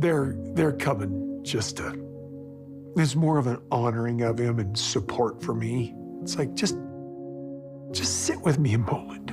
they're coming just to, there's more of an honoring of him and support for me. It's like, just sit with me a moment.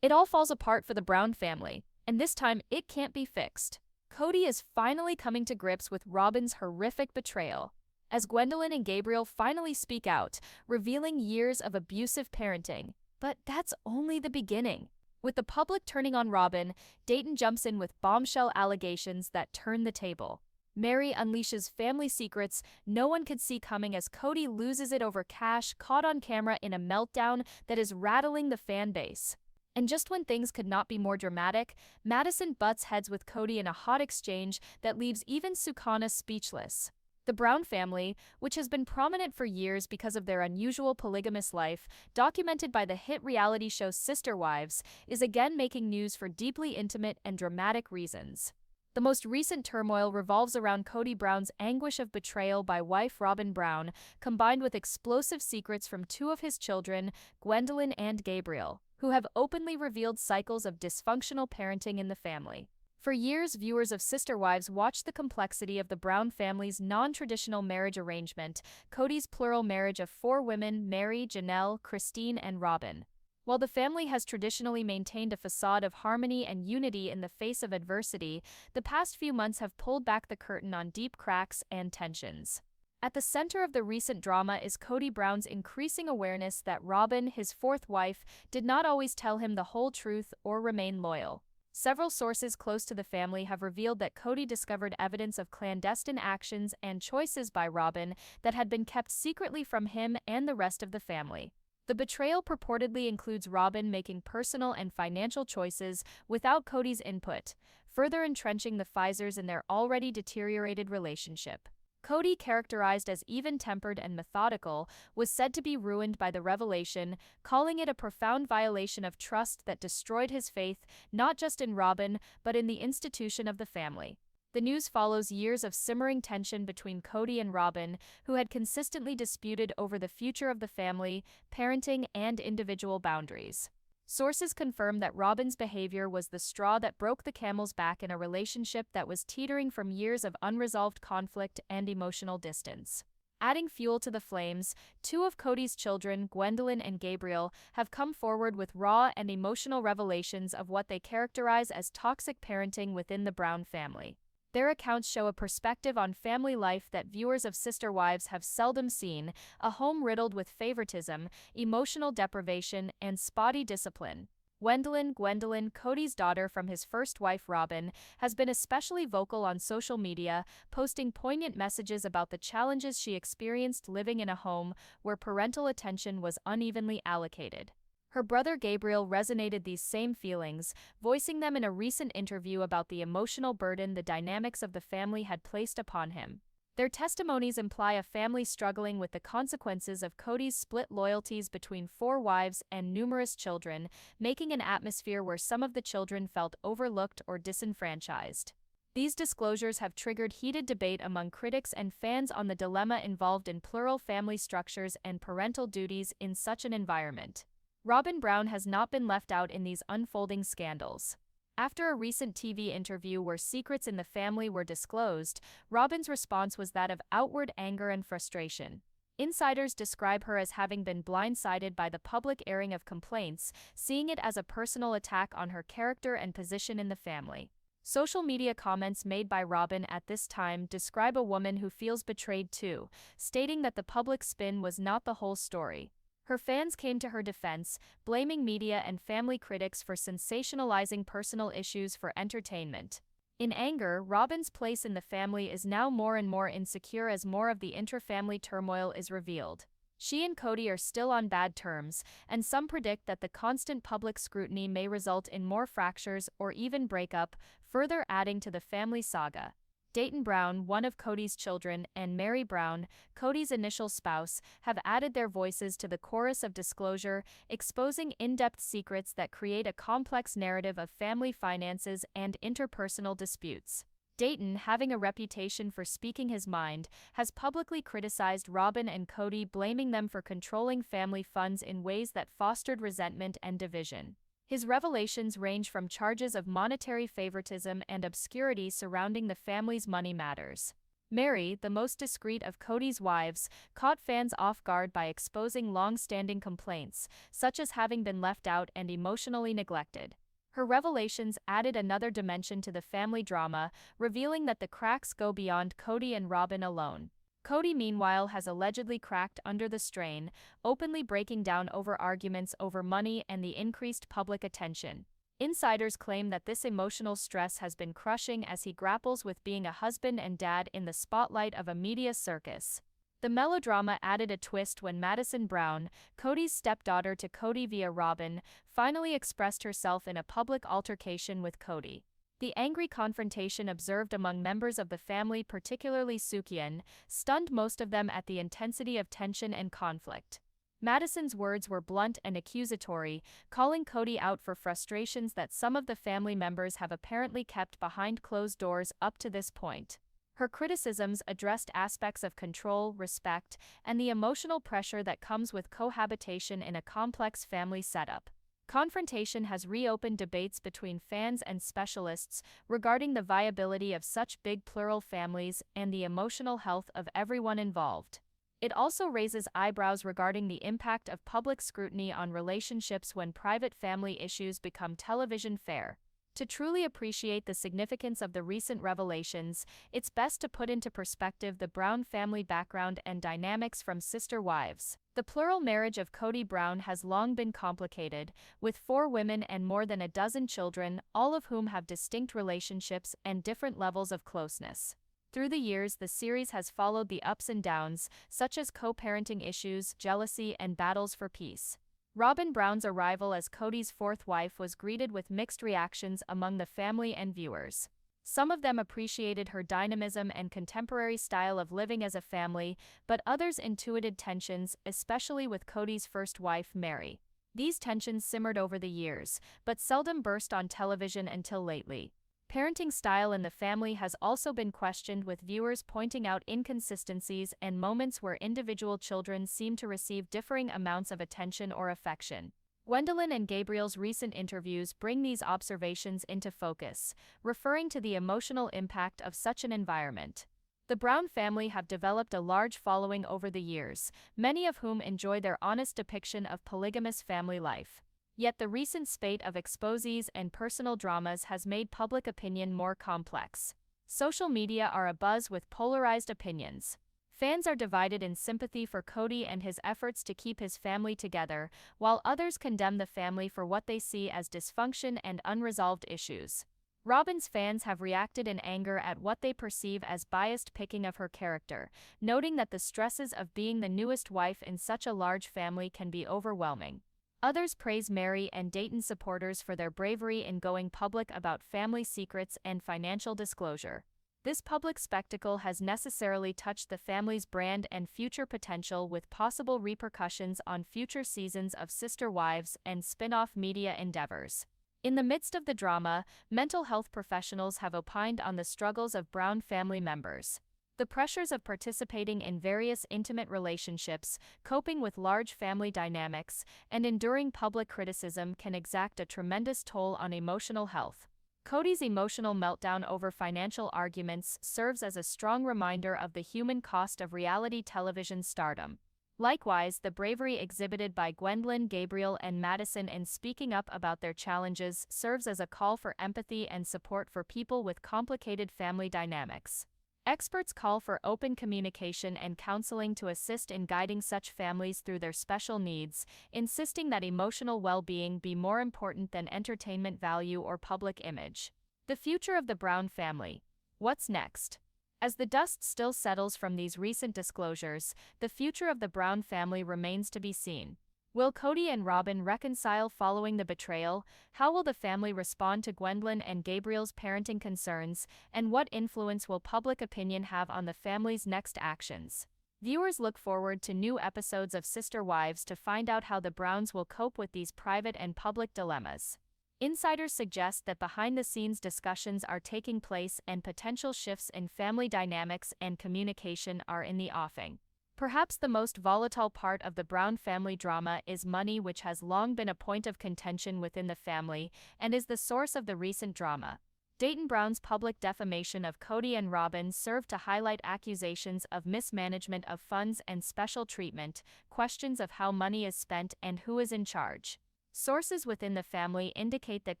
It all falls apart for the Brown family, and this time it can't be fixed. Kody is finally coming to grips with Robyn's horrific betrayal, as Gwendolyn and Gabriel finally speak out, revealing years of abusive parenting. But that's only the beginning. With the public turning on Robyn, Dayton jumps in with bombshell allegations that turn the table. Mary unleashes family secrets no one could see coming as Kody loses it over cash, caught on camera in a meltdown that is rattling the fan base. And just when things could not be more dramatic, Madison butts heads with Kody in a hot exchange that leaves even Sukana speechless. The Brown family, which has been prominent for years because of their unusual polygamous life, documented by the hit reality show Sister Wives, is again making news for deeply intimate and dramatic reasons. The most recent turmoil revolves around Kody Brown's anguish of betrayal by wife Robyn Brown, combined with explosive secrets from two of his children, Gwendolyn and Gabriel, who have openly revealed cycles of dysfunctional parenting in the family. For years, viewers of Sister Wives watched the complexity of the Brown family's non-traditional marriage arrangement, Kody's plural marriage of four women, Mary, Janelle, Christine, and Robyn. While the family has traditionally maintained a facade of harmony and unity in the face of adversity, the past few months have pulled back the curtain on deep cracks and tensions. At the center of the recent drama is Kody Brown's increasing awareness that Robyn, his fourth wife, did not always tell him the whole truth or remain loyal. Several sources close to the family have revealed that Kody discovered evidence of clandestine actions and choices by Robyn that had been kept secretly from him and the rest of the family. The betrayal purportedly includes Robyn making personal and financial choices without Kody's input, further entrenching the Pfizers in their already deteriorated relationship. Kody, characterized as even-tempered and methodical, was said to be ruined by the revelation, calling it a profound violation of trust that destroyed his faith not just in Robyn, but in the institution of the family. The news follows years of simmering tension between Kody and Robyn, who had consistently disputed over the future of the family, parenting, and individual boundaries. Sources confirm that Robyn's behavior was the straw that broke the camel's back in a relationship that was teetering from years of unresolved conflict and emotional distance. Adding fuel to the flames, two of Kody's children, Gwendolyn and Gabriel, have come forward with raw and emotional revelations of what they characterize as toxic parenting within the Brown family. Their accounts show a perspective on family life that viewers of Sister Wives have seldom seen, a home riddled with favoritism, emotional deprivation, and spotty discipline. Gwendolyn, Kody's daughter from his first wife Robyn, has been especially vocal on social media, posting poignant messages about the challenges she experienced living in a home where parental attention was unevenly allocated. Her brother Gabriel resonated these same feelings, voicing them in a recent interview about the emotional burden the dynamics of the family had placed upon him. Their testimonies imply a family struggling with the consequences of Kody's split loyalties between four wives and numerous children, making an atmosphere where some of the children felt overlooked or disenfranchised. These disclosures have triggered heated debate among critics and fans on the dilemma involved in plural family structures and parental duties in such an environment. Robyn Brown has not been left out in these unfolding scandals. After a recent TV interview where secrets in the family were disclosed, Robyn's response was that of outward anger and frustration. Insiders describe her as having been blindsided by the public airing of complaints, seeing it as a personal attack on her character and position in the family. Social media comments made by Robyn at this time describe a woman who feels betrayed too, stating that the public spin was not the whole story. Her fans came to her defense, blaming media and family critics for sensationalizing personal issues for entertainment. In anger, Robyn's place in the family is now more and more insecure as more of the intra-family turmoil is revealed. She and Kody are still on bad terms, and some predict that the constant public scrutiny may result in more fractures or even breakup, further adding to the family saga. Dayton Brown, one of Kody's children, and Mary Brown, Kody's initial spouse, have added their voices to the chorus of disclosure, exposing in-depth secrets that create a complex narrative of family finances and interpersonal disputes. Dayton, having a reputation for speaking his mind, has publicly criticized Robyn and Kody, blaming them for controlling family funds in ways that fostered resentment and division. His revelations range from charges of monetary favoritism and obscurity surrounding the family's money matters. Mary, the most discreet of Kody's wives, caught fans off guard by exposing long-standing complaints, such as having been left out and emotionally neglected. Her revelations added another dimension to the family drama, revealing that the cracks go beyond Kody and Robyn alone. Kody, meanwhile, has allegedly cracked under the strain, openly breaking down over arguments over money and the increased public attention. Insiders claim that this emotional stress has been crushing as he grapples with being a husband and dad in the spotlight of a media circus. The melodrama added a twist when Madison Brown, Kody's stepdaughter to Kody via Robyn, finally expressed herself in a public altercation with Kody. The angry confrontation observed among members of the family, particularly Sukian, stunned most of them at the intensity of tension and conflict. Madison's words were blunt and accusatory, calling Kody out for frustrations that some of the family members have apparently kept behind closed doors up to this point. Her criticisms addressed aspects of control, respect, and the emotional pressure that comes with cohabitation in a complex family setup. Confrontation has reopened debates between fans and specialists regarding the viability of such big plural families and the emotional health of everyone involved. It also raises eyebrows regarding the impact of public scrutiny on relationships when private family issues become television fare. To truly appreciate the significance of the recent revelations, it's best to put into perspective the Brown family background and dynamics from Sister Wives. The plural marriage of Kody Brown has long been complicated, with 4 women and more than a dozen children, all of whom have distinct relationships and different levels of closeness. Through the years, the series has followed the ups and downs, such as co-parenting issues, jealousy, and battles for peace. Robyn Brown's arrival as Kody's 4th wife was greeted with mixed reactions among the family and viewers. Some of them appreciated her dynamism and contemporary style of living as a family, but others intuited tensions, especially with Kody's first wife, Mary. These tensions simmered over the years, but seldom burst on television until lately. Parenting style in the family has also been questioned, with viewers pointing out inconsistencies and moments where individual children seem to receive differing amounts of attention or affection. Gwendolyn and Gabriel's recent interviews bring these observations into focus, referring to the emotional impact of such an environment. The Brown family have developed a large following over the years, many of whom enjoy their honest depiction of polygamous family life. Yet the recent spate of exposés and personal dramas has made public opinion more complex. Social media are abuzz with polarized opinions. Fans are divided in sympathy for Kody and his efforts to keep his family together, while others condemn the family for what they see as dysfunction and unresolved issues. Robyn's fans have reacted in anger at what they perceive as biased picking of her character, noting that the stresses of being the newest wife in such a large family can be overwhelming. Others praise Mary and Dayton supporters for their bravery in going public about family secrets and financial disclosure. This public spectacle has necessarily touched the family's brand and future potential, with possible repercussions on future seasons of Sister Wives and spin-off media endeavors. In the midst of the drama, mental health professionals have opined on the struggles of Brown family members. The pressures of participating in various intimate relationships, coping with large family dynamics, and enduring public criticism can exact a tremendous toll on emotional health. Kody's emotional meltdown over financial arguments serves as a strong reminder of the human cost of reality television stardom. Likewise, the bravery exhibited by Gwendolyn, Gabriel, and Madison in speaking up about their challenges serves as a call for empathy and support for people with complicated family dynamics. Experts call for open communication and counseling to assist in guiding such families through their special needs, insisting that emotional well-being be more important than entertainment value or public image. The future of the Brown family. What's next? As the dust still settles from these recent disclosures, the future of the Brown family remains to be seen. Will Kody and Robyn reconcile following the betrayal? How will the family respond to Gwendolyn and Gabriel's parenting concerns? And what influence will public opinion have on the family's next actions? Viewers look forward to new episodes of Sister Wives to find out how the Browns will cope with these private and public dilemmas. Insiders suggest that behind-the-scenes discussions are taking place and potential shifts in family dynamics and communication are in the offing. Perhaps the most volatile part of the Brown family drama is money, which has long been a point of contention within the family and is the source of the recent drama. Dayton Brown's public defamation of Kody and Robyn served to highlight accusations of mismanagement of funds and special treatment, questions of how money is spent and who is in charge. Sources within the family indicate that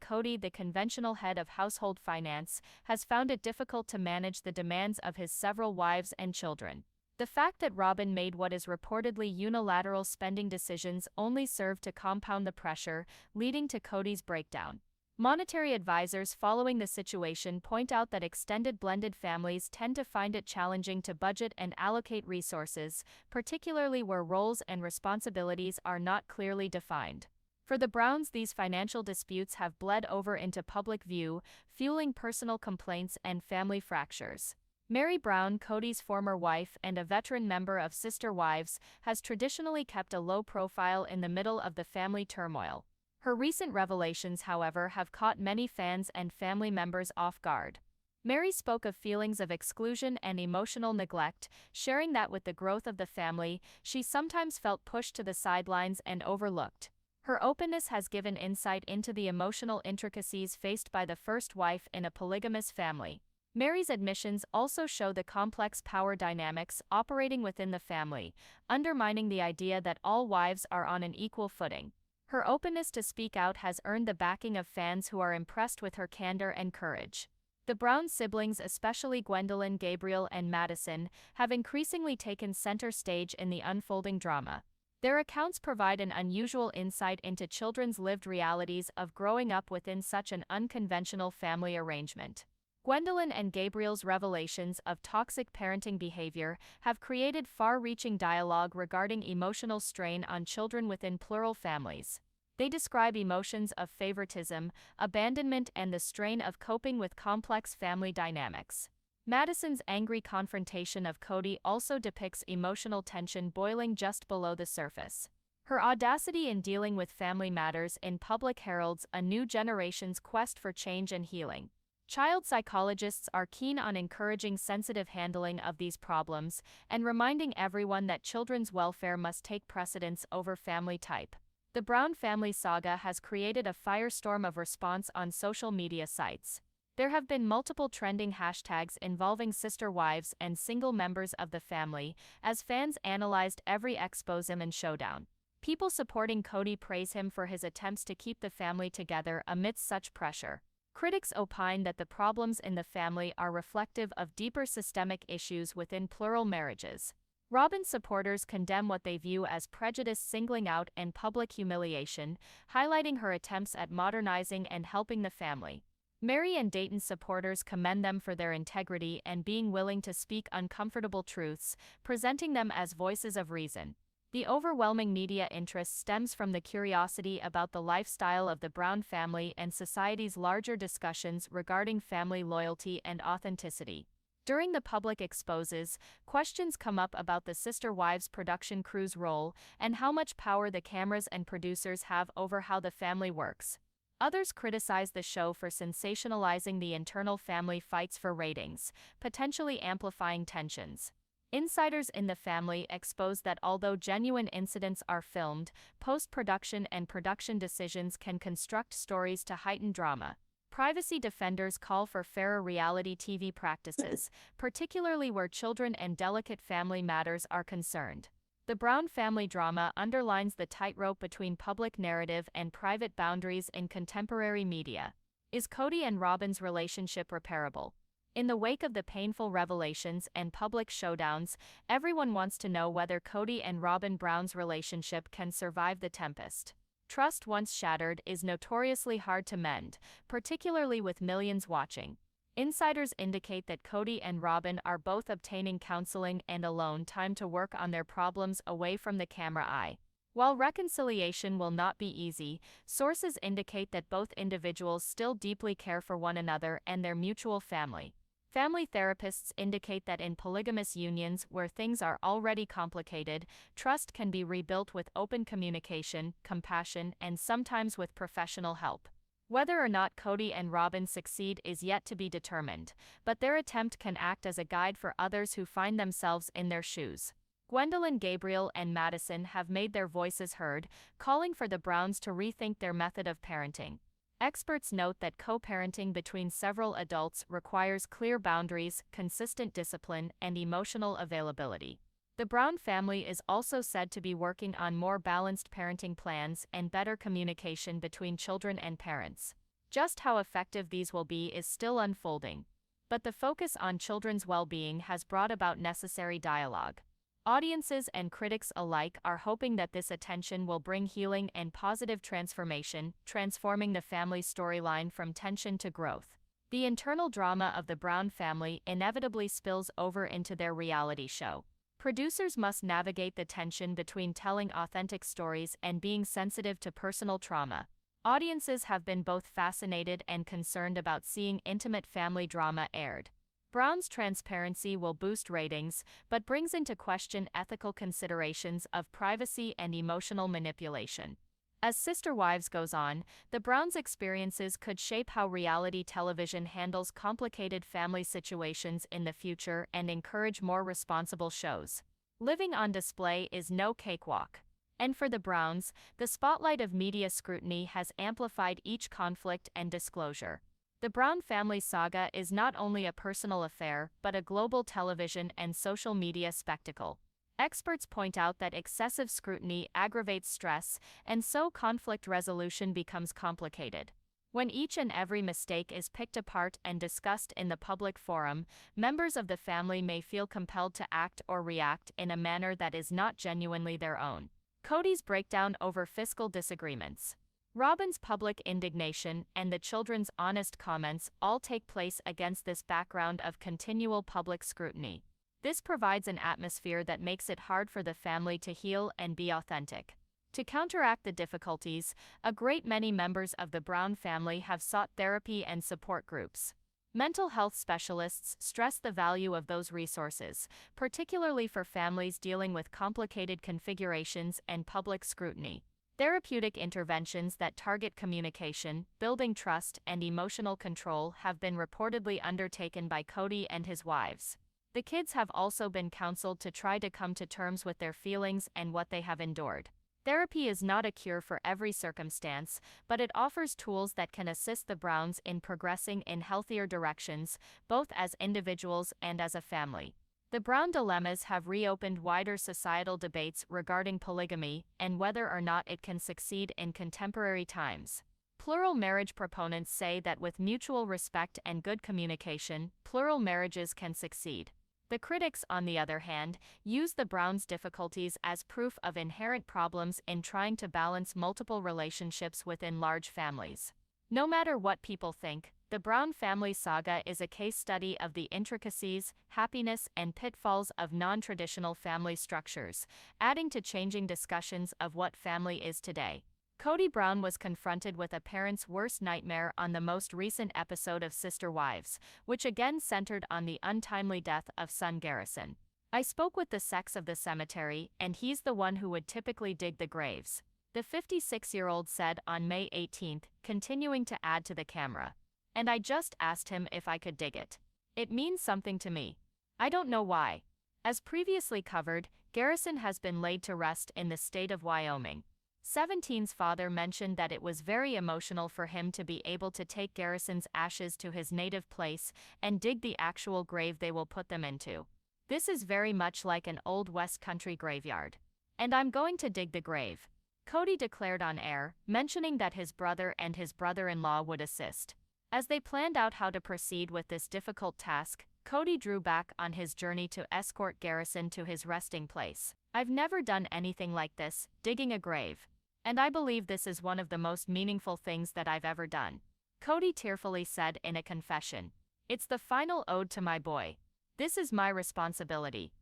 Kody, the conventional head of household finance, has found it difficult to manage the demands of his several wives and children. The fact that Robyn made what is reportedly unilateral spending decisions only served to compound the pressure, leading to Kody's breakdown. Monetary advisors following the situation point out that extended blended families tend to find it challenging to budget and allocate resources, particularly where roles and responsibilities are not clearly defined. For the Browns, these financial disputes have bled over into public view, fueling personal complaints and family fractures. Mary Brown, Kody's former wife and a veteran member of Sister Wives, has traditionally kept a low profile in the middle of the family turmoil. Her recent revelations, however, have caught many fans and family members off guard. Mary spoke of feelings of exclusion and emotional neglect, sharing that with the growth of the family, she sometimes felt pushed to the sidelines and overlooked. Her openness has given insight into the emotional intricacies faced by the first wife in a polygamous family. Mary's admissions also show the complex power dynamics operating within the family, undermining the idea that all wives are on an equal footing. Her openness to speak out has earned the backing of fans who are impressed with her candor and courage. The Brown siblings, especially Gwendolyn, Gabriel, and Madison, have increasingly taken center stage in the unfolding drama. Their accounts provide an unusual insight into children's lived realities of growing up within such an unconventional family arrangement. Gwendolyn and Gabriel's revelations of toxic parenting behavior have created far-reaching dialogue regarding emotional strain on children within plural families. They describe emotions of favoritism, abandonment, and the strain of coping with complex family dynamics. Madison's angry confrontation of Kody also depicts emotional tension boiling just below the surface. Her audacity in dealing with family matters in public heralds a new generation's quest for change and healing. Child psychologists are keen on encouraging sensitive handling of these problems and reminding everyone that children's welfare must take precedence over family type. The Brown family saga has created a firestorm of response on social media sites. There have been multiple trending hashtags involving sister wives and single members of the family, as fans analyzed every exposm and showdown. People supporting Kody praise him for his attempts to keep the family together amidst such pressure. Critics opine that the problems in the family are reflective of deeper systemic issues within plural marriages. Robyn supporters condemn what they view as prejudice, singling out and public humiliation, highlighting her attempts at modernizing and helping the family. Mary and Dayton supporters commend them for their integrity and being willing to speak uncomfortable truths, presenting them as voices of reason. The overwhelming media interest stems from the curiosity about the lifestyle of the Brown family and society's larger discussions regarding family loyalty and authenticity. During the public exposes, questions come up about the Sister Wives production crew's role and how much power the cameras and producers have over how the family works. Others criticize the show for sensationalizing the internal family fights for ratings, potentially amplifying tensions. Insiders in the family expose that although genuine incidents are filmed, post-production and production decisions can construct stories to heighten drama. Privacy defenders call for fairer reality TV practices, particularly where children and delicate family matters are concerned. The Brown family drama underlines the tightrope between public narrative and private boundaries in contemporary media. Is Kody and Robyn's relationship repairable? In the wake of the painful revelations and public showdowns, everyone wants to know whether Kody and Robyn Brown's relationship can survive the tempest. Trust once shattered is notoriously hard to mend, particularly with millions watching. Insiders indicate that Kody and Robyn are both obtaining counseling and alone time to work on their problems away from the camera eye. While reconciliation will not be easy, sources indicate that both individuals still deeply care for one another and their mutual family. Family therapists indicate that in polygamous unions where things are already complicated, trust can be rebuilt with open communication, compassion, and sometimes with professional help. Whether or not Kody and Robyn succeed is yet to be determined, but their attempt can act as a guide for others who find themselves in their shoes. Gwendolyn, Gabriel, and Madison have made their voices heard, calling for the Browns to rethink their method of parenting. Experts note that co-parenting between several adults requires clear boundaries, consistent discipline, and emotional availability. The Brown family is also said to be working on more balanced parenting plans and better communication between children and parents. Just how effective these will be is still unfolding. But the focus on children's well-being has brought about necessary dialogue. Audiences and critics alike are hoping that this attention will bring healing and positive transformation, transforming the family's storyline from tension to growth. The internal drama of the Brown family inevitably spills over into their reality show. Producers must navigate the tension between telling authentic stories and being sensitive to personal trauma. Audiences have been both fascinated and concerned about seeing intimate family drama aired. Brown's transparency will boost ratings, but brings into question ethical considerations of privacy and emotional manipulation. As Sister Wives goes on, the Browns' experiences could shape how reality television handles complicated family situations in the future and encourage more responsible shows. Living on display is no cakewalk. And for the Browns, the spotlight of media scrutiny has amplified each conflict and disclosure. The Brown family saga is not only a personal affair, but a global television and social media spectacle. Experts point out that excessive scrutiny aggravates stress, and so conflict resolution becomes complicated. When each and every mistake is picked apart and discussed in the public forum, members of the family may feel compelled to act or react in a manner that is not genuinely their own. Kody's breakdown over fiscal disagreements. Robyn's public indignation and the children's honest comments all take place against this background of continual public scrutiny. This provides an atmosphere that makes it hard for the family to heal and be authentic. To counteract the difficulties, a great many members of the Brown family have sought therapy and support groups. Mental health specialists stress the value of those resources, particularly for families dealing with complicated configurations and public scrutiny. Therapeutic interventions that target communication, building trust, and emotional control have been reportedly undertaken by Kody and his wives. The kids have also been counseled to try to come to terms with their feelings and what they have endured. Therapy is not a cure for every circumstance, but it offers tools that can assist the Browns in progressing in healthier directions, both as individuals and as a family. The Brown dilemmas have reopened wider societal debates regarding polygamy and whether or not it can succeed in contemporary times. Plural marriage proponents say that with mutual respect and good communication, plural marriages can succeed. The critics, on the other hand, use the Browns' difficulties as proof of inherent problems in trying to balance multiple relationships within large families. No matter what people think, the Brown family saga is a case study of the intricacies, happiness, and pitfalls of non-traditional family structures, adding to changing discussions of what family is today. Kody Brown was confronted with a parent's worst nightmare on the most recent episode of Sister Wives, which again centered on the untimely death of son Garrison. "I spoke with the sex of the cemetery, and he's the one who would typically dig the graves," the 56-year-old said on May 18, continuing to add to the camera. "And I just asked him if I could dig it. It means something to me. I don't know why." As previously covered, Garrison has been laid to rest in the state of Wyoming. 17's father mentioned that it was very emotional for him to be able to take Garrison's ashes to his native place and dig the actual grave they will put them into. "This is very much like an old West Country graveyard. And I'm going to dig the grave," Kody declared on air, mentioning that his brother and his brother-in-law would assist. As they planned out how to proceed with this difficult task, Kody drew back on his journey to escort Garrison to his resting place. "I've never done anything like this, digging a grave. And I believe this is one of the most meaningful things that I've ever done," Kody tearfully said in a confession. "It's the final ode to my boy. This is my responsibility.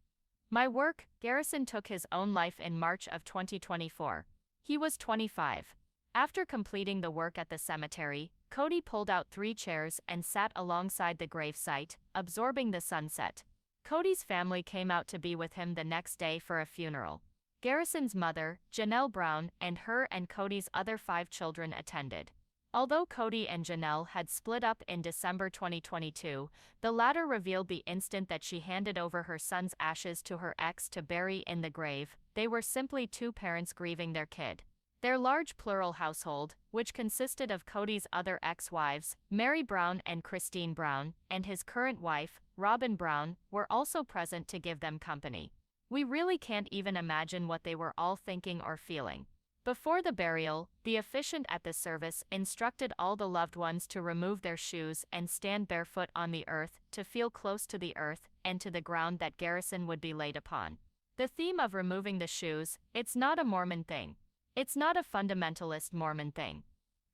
My work." Garrison took his own life in March of 2024. He was 25. After completing the work at the cemetery, Kody pulled out 3 chairs and sat alongside the gravesite, absorbing the sunset. Kody's family came out to be with him the next day for a funeral. Garrison's mother, Janelle Brown, and her and Kody's other 5 children attended. Although Kody and Janelle had split up in December 2022, the latter revealed the instant that she handed over her son's ashes to her ex to bury in the grave, they were simply two parents grieving their kid. Their large plural household, which consisted of Kody's other ex-wives, Meri Brown and Christine Brown, and his current wife, Robyn Brown, were also present to give them company. We really can't even imagine what they were all thinking or feeling. Before the burial, the officiant at the service instructed all the loved ones to remove their shoes and stand barefoot on the earth, to feel close to the earth and to the ground that Garrison would be laid upon. The theme of removing the shoes, it's not a Mormon thing. It's not a fundamentalist Mormon thing.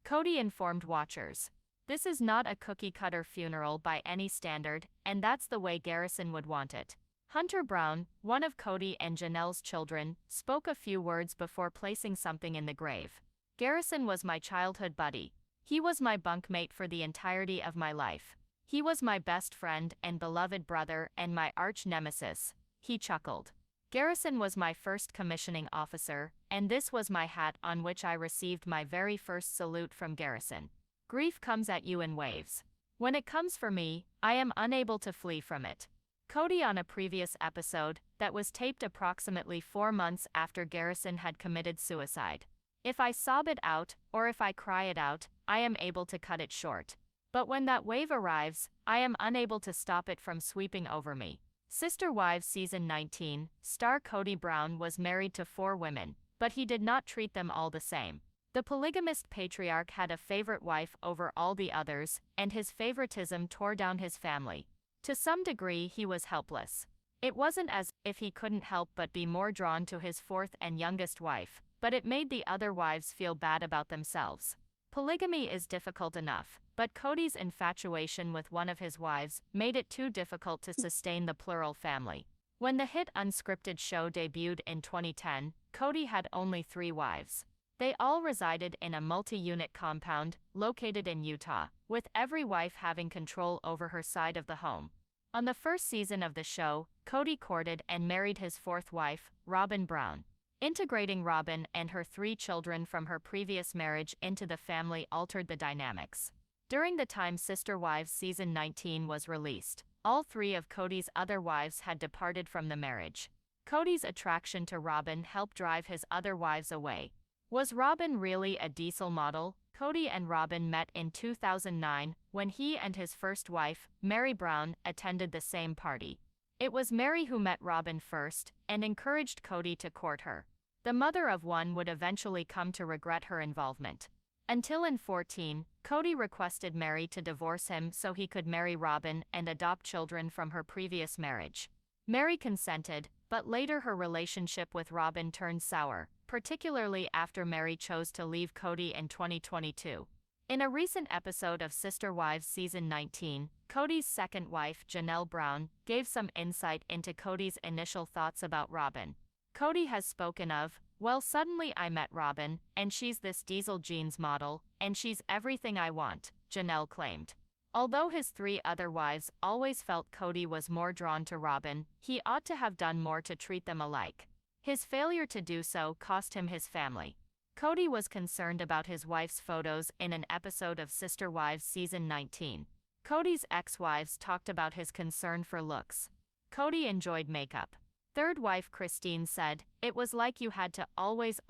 Kody informed watchers. This is not a cookie-cutter funeral by any standard, and that's the way Garrison would want it. Hunter Brown, one of Kody and Janelle's children, spoke a few words before placing something in the grave. Garrison was my childhood buddy. He was my bunkmate for the entirety of my life. He was my best friend and beloved brother and my arch nemesis, he chuckled. Garrison was my first commissioning officer, and this was my hat on which I received my very first salute from Garrison. Grief comes at you in waves. When it comes for me, I am unable to flee from it. Kody on a previous episode, that was taped approximately 4 months after Garrison had committed suicide. If I sob it out, or if I cry it out, I am able to cut it short. But when that wave arrives, I am unable to stop it from sweeping over me. Sister Wives Season 19, star Kody Brown was married to 4 women, but he did not treat them all the same. The polygamist patriarch had a favorite wife over all the others, and his favoritism tore down his family. To some degree he was helpless. It wasn't as if he couldn't help but be more drawn to his 4th and youngest wife, but it made the other wives feel bad about themselves. Polygamy is difficult enough, but Kody's infatuation with one of his wives made it too difficult to sustain the plural family. When the hit unscripted show debuted in 2010, Kody had only 3 wives. They all resided in a multi-unit compound located in Utah, with every wife having control over her side of the home. On the first season of the show, Kody courted and married his 4th wife, Robyn Brown. Integrating Robyn and her 3 children from her previous marriage into the family altered the dynamics. During the time Sister Wives Season 19 was released, all 3 of Kody's other wives had departed from the marriage. Kody's attraction to Robyn helped drive his other wives away. Was Robyn really a diesel model? Kody and Robyn met in 2009 when he and his first wife, Meri Brown, attended the same party. It was Meri who met Robyn first and encouraged Kody to court her. The mother of one would eventually come to regret her involvement. Until in 2014, Kody requested Meri to divorce him so he could marry Robyn and adopt children from her previous marriage. Meri consented, but later her relationship with Robyn turned sour, particularly after Meri chose to leave Kody in 2022. In a recent episode of Sister Wives Season 19, Kody's second wife, Janelle Brown, gave some insight into Kody's initial thoughts about Robyn. Kody has spoken of, "Well, suddenly I met Robyn, and she's this diesel jeans model, and she's everything I want," Janelle claimed. Although his 3 other wives always felt Kody was more drawn to Robyn, he ought to have done more to treat them alike. His failure to do so cost him his family. Kody was concerned about his wife's photos in an episode of Sister Wives Season 19. Kody's ex-wives talked about his concern for looks. Kody enjoyed makeup. 3rd wife Christine said, "It was like you had to always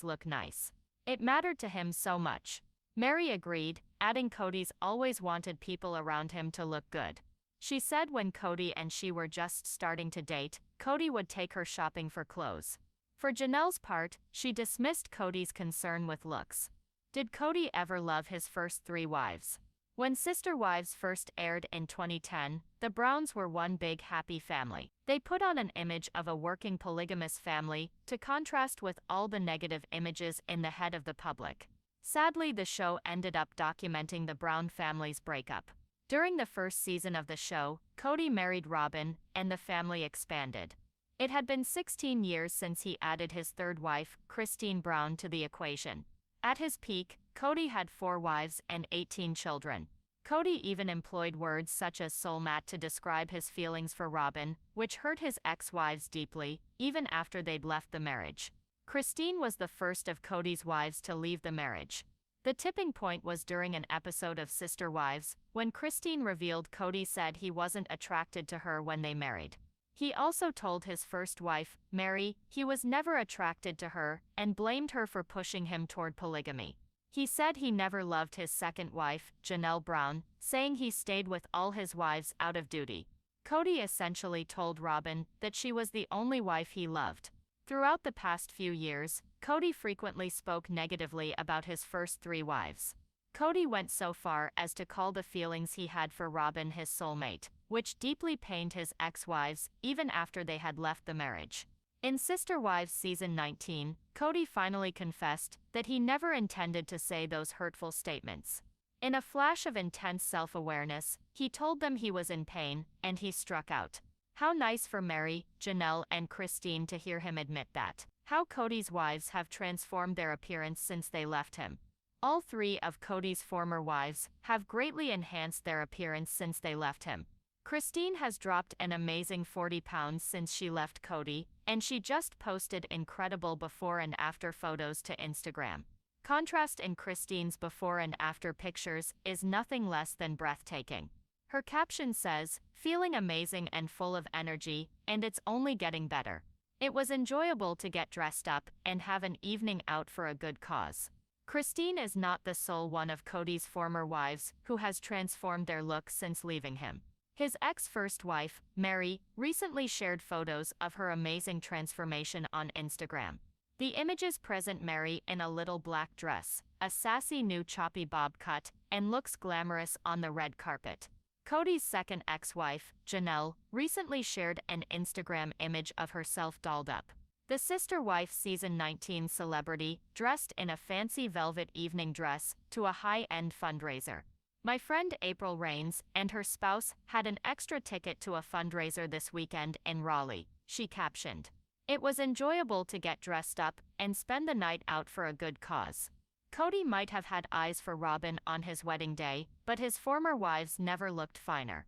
look nice. It mattered to him so much." Meri agreed, adding Kody's always wanted people around him to look good. She said when Kody and she were just starting to date, Kody would take her shopping for clothes. For Janelle's part, she dismissed Kody's concern with looks. Did Kody ever love his first 3 wives? When Sister Wives first aired in 2010, the Browns were one big happy family. They put on an image of a working polygamous family to contrast with all the negative images in the head of the public. Sadly, the show ended up documenting the Brown family's breakup. During the first season of the show, Kody married Robyn, and the family expanded. It had been 16 years since he added his 3rd wife, Christine Brown, to the equation. At his peak, Kody had 4 wives and 18 children. Kody even employed words such as soulmate to describe his feelings for Robyn, which hurt his ex-wives deeply, even after they'd left the marriage. Christine was the first of Kody's wives to leave the marriage. The tipping point was during an episode of Sister Wives, when Christine revealed Kody said he wasn't attracted to her when they married. He also told his first wife, Mary, he was never attracted to her, and blamed her for pushing him toward polygamy. He said he never loved his second wife, Janelle Brown, saying he stayed with all his wives out of duty. Kody essentially told Robyn that she was the only wife he loved. Throughout the past few years, Kody frequently spoke negatively about his first 3 wives. Kody went so far as to call the feelings he had for Robyn his soulmate, which deeply pained his ex-wives even after they had left the marriage. In Sister Wives Season 19, Kody finally confessed that he never intended to say those hurtful statements. In a flash of intense self-awareness, he told them he was in pain, and he struck out. How nice for Mary, Janelle, and Christine to hear him admit that. How Kody's wives have transformed their appearance since they left him. All 3 of Kody's former wives have greatly enhanced their appearance since they left him. Christine has dropped an amazing 40 pounds since she left Kody, and she just posted incredible before and after photos to Instagram. Contrast in Christine's before and after pictures is nothing less than breathtaking. Her caption says, "Feeling amazing and full of energy, and it's only getting better. It was enjoyable to get dressed up and have an evening out for a good cause." Christine is not the sole one of Kody's former wives who has transformed their look since leaving him. His ex-first wife, Mary, recently shared photos of her amazing transformation on Instagram. The images present Mary in a little black dress, a sassy new choppy bob cut, and looks glamorous on the red carpet. Kody's second ex-wife, Janelle, recently shared an Instagram image of herself dolled up. The Sister Wives Season 19 celebrity dressed in a fancy velvet evening dress to a high-end fundraiser. My friend April Rains and her spouse had an extra ticket to a fundraiser this weekend in Raleigh, she captioned. It was enjoyable to get dressed up and spend the night out for a good cause. Kody might have had eyes for Robyn on his wedding day, but his former wives never looked finer.